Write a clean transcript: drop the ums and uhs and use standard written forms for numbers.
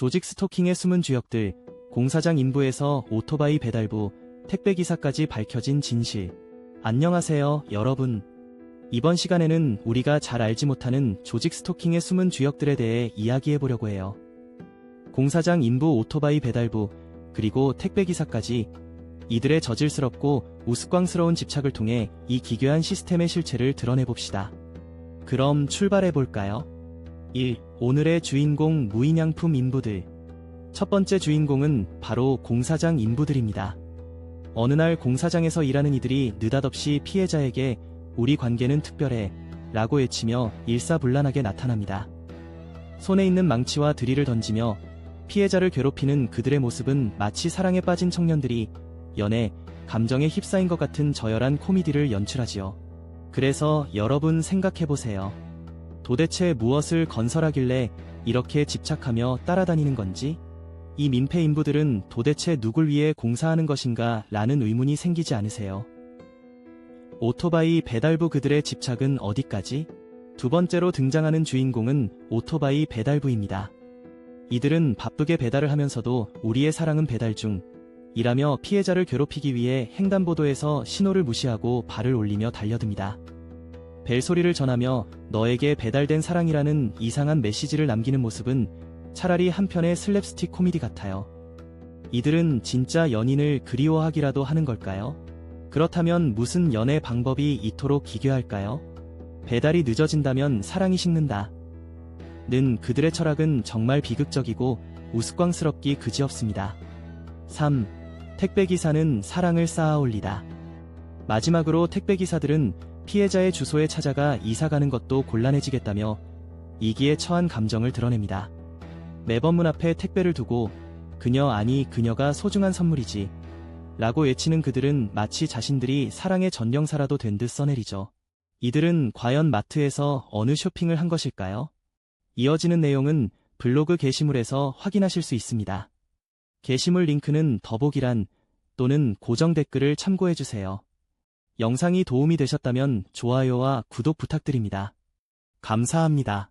조직 스토킹의 숨은 주역들, 공사장 인부에서 오토바이 배달부, 택배기사까지 밝혀진 진실. 안녕하세요, 여러분. 이번 시간에는 우리가 잘 알지 못하는 조직 스토킹의 숨은 주역들에 대해 이야기해보려고 해요. 공사장 인부, 오토바이 배달부, 그리고 택배기사까지 이들의 저질스럽고 우스꽝스러운 집착을 통해 이 기괴한 시스템의 실체를 드러내봅시다. 그럼 출발해볼까요? 1. 오늘의 주인공 무인양품 인부들. 첫 번째 주인공은 바로 공사장 인부들입니다. 어느 날 공사장에서 일하는 이들이 느닷없이 피해자에게 우리 관계는 특별해 라고 외치며 일사불란하게 나타납니다. 손에 있는 망치와 드릴을 던지며 피해자를 괴롭히는 그들의 모습은 마치 사랑에 빠진 청년들이 연애, 감정에 휩싸인 것 같은 저열한 코미디를 연출하지요. 그래서 여러분 생각해보세요. 도대체 무엇을 건설하길래 이렇게 집착하며 따라다니는 건지? 이 민폐 인부들은 도대체 누굴 위해 공사하는 것인가 라는 의문이 생기지 않으세요? 오토바이 배달부, 그들의 집착은 어디까지? 두 번째로 등장하는 주인공은 오토바이 배달부입니다. 이들은 바쁘게 배달을 하면서도 우리의 사랑은 배달 중 이라며 피해자를 괴롭히기 위해 횡단보도에서 신호를 무시하고 발을 올리며 달려듭니다. 벨소리를 전하며 너에게 배달된 사랑이라는 이상한 메시지를 남기는 모습은 차라리 한편의 슬랩스틱 코미디 같아요. 이들은 진짜 연인을 그리워하기라도 하는 걸까요? 그렇다면 무슨 연애 방법이 이토록 기괴할까요? 배달이 늦어진다면 사랑이 식는다 는 그들의 철학은 정말 비극적이고 우스꽝스럽기 그지없습니다. 3. 택배기사는 사랑을 쌓아올리다. 마지막으로 택배기사들은 피해자의 주소에 찾아가 이사가는 것도 곤란해지겠다며 이기에 처한 감정을 드러냅니다. 매번 문 앞에 택배를 두고 그녀가 소중한 선물이지 라고 외치는 그들은 마치 자신들이 사랑의 전령사라도 된 듯 써내리죠. 이들은 과연 마트에서 어느 쇼핑을 한 것일까요? 이어지는 내용은 블로그 게시물에서 확인하실 수 있습니다. 게시물 링크는 더보기란 또는 고정 댓글을 참고해주세요. 영상이 도움이 되셨다면 좋아요와 구독 부탁드립니다. 감사합니다.